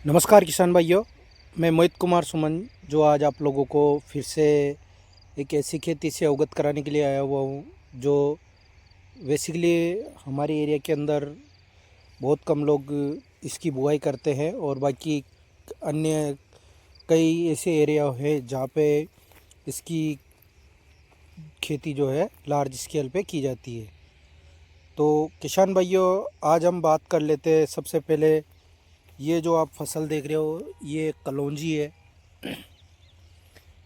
नमस्कार किसान भाइयों। मैं मोहित कुमार सुमन जो आज आप लोगों को फिर से एक ऐसी खेती से अवगत कराने के लिए आया हुआ हूँ जो बेसिकली हमारे एरिया के अंदर बहुत कम लोग इसकी बुआई करते हैं और बाकी अन्य कई ऐसे एरिया है जहाँ पे इसकी खेती जो है लार्ज स्केल पे की जाती है। तो किसान भाइयों, आज हम बात कर लेते हैं। सबसे पहले ये जो आप फसल देख रहे हो ये कलौंजी है।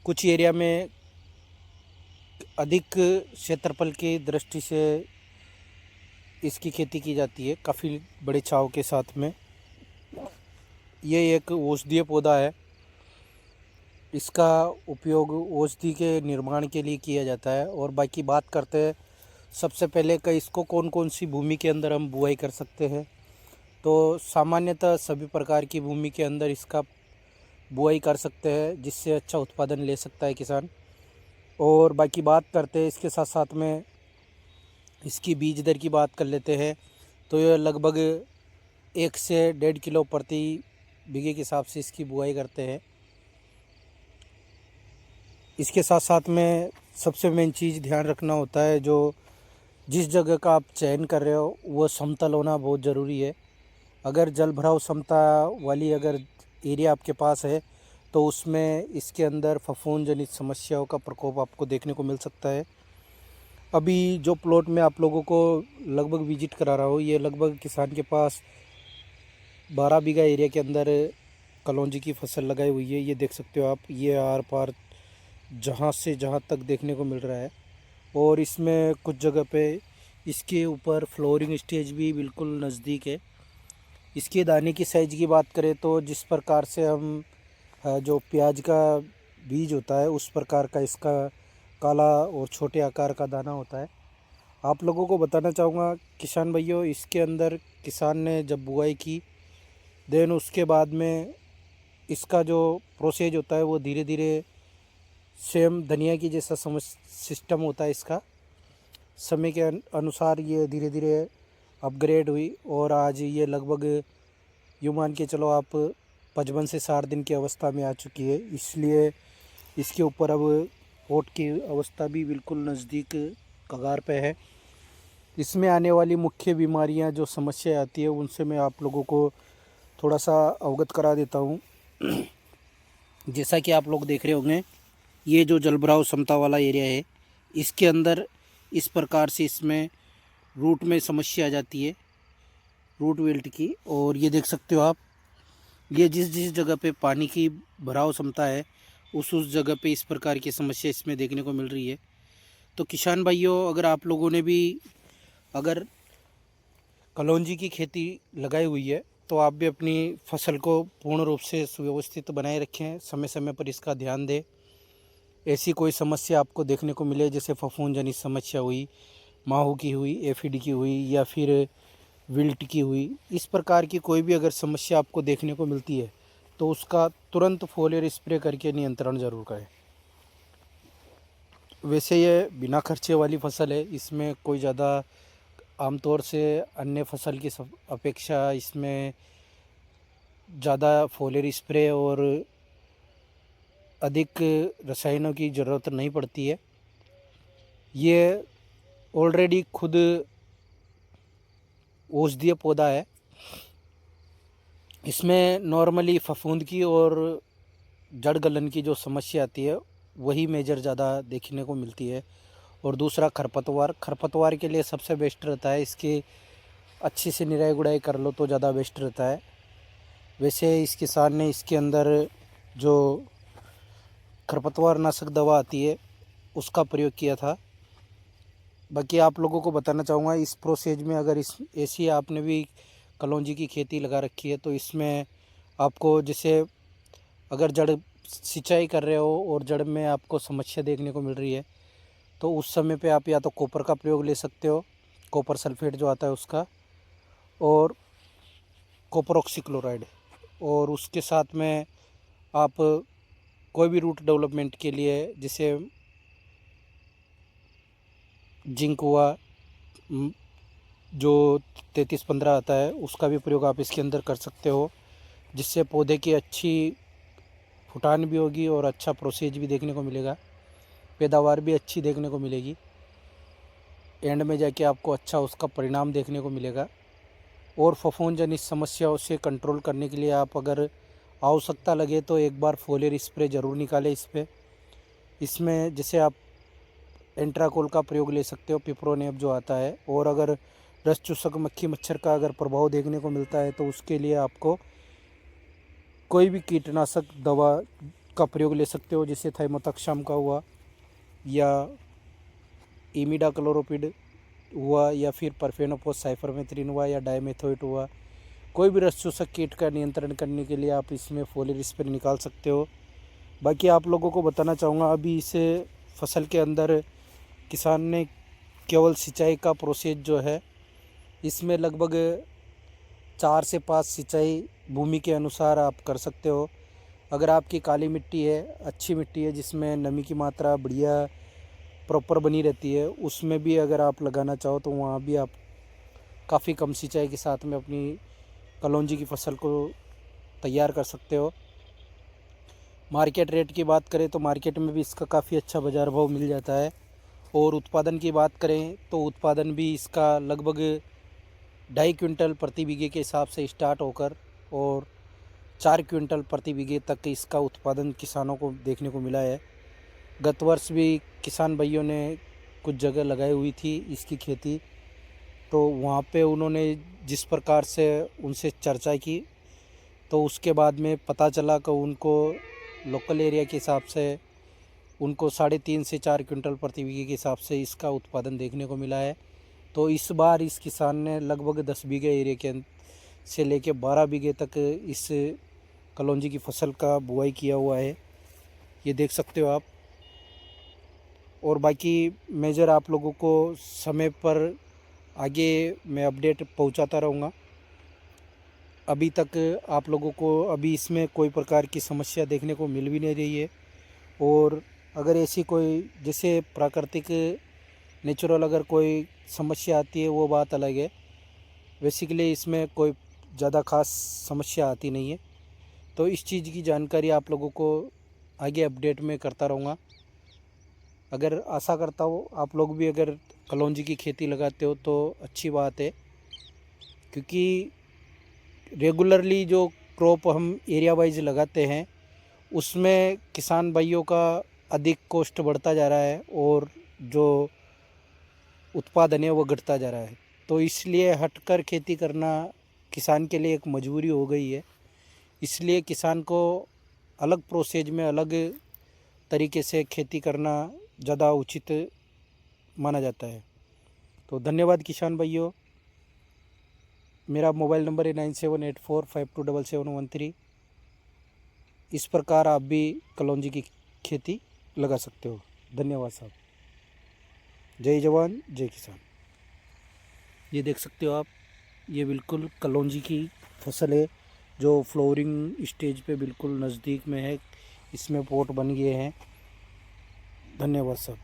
कुछ एरिया में अधिक क्षेत्रफल की दृष्टि से इसकी खेती की जाती है काफ़ी बड़े छाव के साथ में। ये एक औषधीय पौधा है। इसका उपयोग औषधि के निर्माण के लिए किया जाता है। और बाकी बात करते हैं सबसे पहले का इसको कौन कौन सी भूमि के अंदर हम बुआई कर सकते हैं। तो सामान्यतः सभी प्रकार की भूमि के अंदर इसका बुआई कर सकते हैं जिससे अच्छा उत्पादन ले सकता है किसान। और बाकी बात करते हैं इसके साथ साथ में इसकी बीज दर की बात कर लेते हैं। तो ये लगभग 1 से 1.5 किलो प्रति बीघे के हिसाब से इसकी बुआई करते हैं। इसके साथ साथ में सबसे मेन चीज़ ध्यान रखना होता है, जो जिस जगह का आप चयन कर रहे हो वो समतल होना बहुत ज़रूरी है। अगर जल भराव क्षमता वाली अगर एरिया आपके पास है तो उसमें इसके अंदर फफूंद जनित समस्याओं का प्रकोप आपको देखने को मिल सकता है। अभी जो प्लॉट में आप लोगों को लगभग विजिट करा रहा हूँ, ये लगभग किसान के पास 12 बीघा एरिया के अंदर कलौंजी की फसल लगाई हुई है। ये देख सकते हो आप, ये आर पार जहाँ से जहाँ तक देखने को मिल रहा है। और इसमें कुछ जगह पे इसके ऊपर फ्लोरिंग स्टेज भी बिल्कुल नज़दीक है। इसके दाने की साइज़ की बात करें तो जिस प्रकार से हम जो प्याज का बीज होता है उस प्रकार का इसका काला और छोटे आकार का दाना होता है। आप लोगों को बताना चाहूँगा किसान भाइयों, इसके अंदर किसान ने जब बुआई की देन उसके बाद में इसका जो प्रोसेज होता है वो धीरे धीरे सेम धनिया की जैसा समझ सिस्टम होता है इसका। समय के अनुसार ये धीरे धीरे अपग्रेड हुई और आज ये लगभग यूँ मान के चलो आप 55 से 60 दिन की अवस्था में आ चुकी है। इसलिए इसके ऊपर अब पोट की अवस्था भी बिल्कुल नज़दीक कगार पे है। इसमें आने वाली मुख्य बीमारियां जो समस्या आती है उनसे मैं आप लोगों को थोड़ा सा अवगत करा देता हूं। जैसा कि आप लोग देख रहे होंगे, ये जो जलभराव क्षमता वाला एरिया है इसके अंदर इस प्रकार से इसमें रूट में समस्या आ जाती है, रूट विल्ट की। और ये देख सकते हो आप, ये जिस जिस जगह पे पानी की भराव क्षमता है उस जगह पे इस प्रकार की समस्या इसमें देखने को मिल रही है। तो किसान भाइयों, अगर आप लोगों ने भी अगर कलौंजी की खेती लगाई हुई है तो आप भी अपनी फसल को पूर्ण रूप से सुव्यवस्थित बनाए रखें, समय समय पर इसका ध्यान दें। ऐसी कोई समस्या आपको देखने को मिले जैसे फफूंद जनित समस्या हुई, माहू की हुई, एफिड की हुई या फिर विल्ट की हुई, इस प्रकार की कोई भी अगर समस्या आपको देखने को मिलती है तो उसका तुरंत फोलियर स्प्रे करके नियंत्रण ज़रूर करें। वैसे ये बिना खर्चे वाली फसल है, इसमें कोई ज़्यादा आमतौर से अन्य फसल की अपेक्षा इसमें ज़्यादा फोलियर स्प्रे और अधिक रसायनों की ज़रूरत नहीं पड़ती है। ये ऑलरेडी खुद औषधीय पौधा है। इसमें नॉर्मली फफूंद की और जड़ गलन की जो समस्या आती है वही मेजर ज़्यादा देखने को मिलती है। और दूसरा खरपतवार, खरपतवार के लिए सबसे बेस्ट रहता है इसकी अच्छी से निराई गुड़ाई कर लो तो ज़्यादा बेस्ट रहता है। वैसे इस किसान ने इसके अंदर जो खरपतवार नाशक दवा आती है उसका प्रयोग किया था। बाकी आप लोगों को बताना चाहूँगा इस प्रोसेज में, अगर इस ऐसी आपने भी कलौंजी की खेती लगा रखी है तो इसमें आपको जैसे अगर जड़ सिंचाई कर रहे हो और जड़ में आपको समस्या देखने को मिल रही है तो उस समय पे आप या तो कॉपर का प्रयोग ले सकते हो, कॉपर सल्फेट जो आता है उसका, और कॉपर ऑक्सीक्लोराइड। और उसके साथ में आप कोई भी रूट डेवलपमेंट के लिए जैसे जिंक हुआ, जो 3315 आता है उसका भी प्रयोग आप इसके अंदर कर सकते हो। जिससे पौधे की अच्छी फुटान भी होगी और अच्छा प्रोसेज भी देखने को मिलेगा, पैदावार भी अच्छी देखने को मिलेगी। एंड में जाके आपको अच्छा उसका परिणाम देखने को मिलेगा। और फफूंद जनित समस्याओं से कंट्रोल करने के लिए आप अगर आवश्यकता लगे तो एक बार फोलियर स्प्रे ज़रूर निकालें इस पर। इसमें जैसे आप एंट्राकोल का प्रयोग ले सकते हो, पिप्रोनेप जो आता है। और अगर रस चूसक मक्खी मच्छर का अगर प्रभाव देखने को मिलता है तो उसके लिए आपको कोई भी कीटनाशक दवा का प्रयोग ले सकते हो, जैसे थाइमोथैक्सम का हुआ या इमिडाक्लोरोपिड हुआ या फिर परफेनोफॉस साइफरमेथ्रिन हुआ या डाइमेथोएट हुआ। कोई भी रस चूसक कीट का नियंत्रण करने के लिए आप इसमें फोलियर स्प्रे निकाल सकते हो। बाकी आप लोगों को बताना चाहूँगा, अभी इसे फसल के अंदर किसान ने केवल सिंचाई का प्रोसेस जो है इसमें लगभग 4 से 5 सिंचाई भूमि के अनुसार आप कर सकते हो। अगर आपकी काली मिट्टी है, अच्छी मिट्टी है जिसमें नमी की मात्रा बढ़िया प्रॉपर बनी रहती है, उसमें भी अगर आप लगाना चाहो तो वहाँ भी आप काफ़ी कम सिंचाई के साथ में अपनी कलौंजी की फसल को तैयार कर सकते हो। मार्केट रेट की बात करें तो मार्केट में भी इसका काफ़ी अच्छा बाज़ार भाव मिल जाता है। और उत्पादन की बात करें तो उत्पादन भी इसका लगभग 2.5 क्विंटल प्रति बीघे के हिसाब से स्टार्ट होकर और 4 क्विंटल प्रति बीघे तक इसका उत्पादन किसानों को देखने को मिला है। गत वर्ष भी किसान भाइयों ने कुछ जगह लगाई हुई थी इसकी खेती, तो वहाँ पे उन्होंने जिस प्रकार से उनसे चर्चा की तो उसके बाद में पता चला कि उनको लोकल एरिया के हिसाब से उनको 3.5 से 4 क्विंटल प्रति बीघे के हिसाब से इसका उत्पादन देखने को मिला है। तो इस बार इस किसान ने लगभग 10 बीघे एरिया के से लेके 12 बीघे तक इस कलौंजी की फसल का बुआई किया हुआ है, ये देख सकते हो आप। और बाकी मेजर आप लोगों को समय पर आगे मैं अपडेट पहुंचाता रहूँगा। अभी तक आप लोगों को अभी इसमें कोई प्रकार की समस्या देखने को मिल भी नहीं रही है। और अगर ऐसी कोई जैसे प्राकृतिक नेचुरल अगर कोई समस्या आती है वो बात अलग है, बेसिकली इसमें कोई ज़्यादा खास समस्या आती नहीं है। तो इस चीज़ की जानकारी आप लोगों को आगे अपडेट में करता रहूँगा। अगर आशा करता हूँ आप लोग भी अगर कलौंजी की खेती लगाते हो तो अच्छी बात है, क्योंकि रेगुलरली जो क्रॉप हम एरिया वाइज लगाते हैं उसमें किसान भाइयों का अधिक कॉस्ट बढ़ता जा रहा है और जो उत्पादन है वो घटता जा रहा है। तो इसलिए हटकर खेती करना किसान के लिए एक मजबूरी हो गई है। इसलिए किसान को अलग प्रोसेज में अलग तरीके से खेती करना ज़्यादा उचित माना जाता है। तो धन्यवाद किसान भाइयों। मेरा मोबाइल नंबर है 9784527713। इस प्रकार आप भी कलौंजी की खेती लगा सकते हो। धन्यवाद साहब। जय जवान जय किसान। ये देख सकते हो आप, ये बिल्कुल कलौंजी की फसल है जो फ्लोरिंग स्टेज पे बिल्कुल नज़दीक में है। इसमें पोट बन गए हैं। धन्यवाद साहब।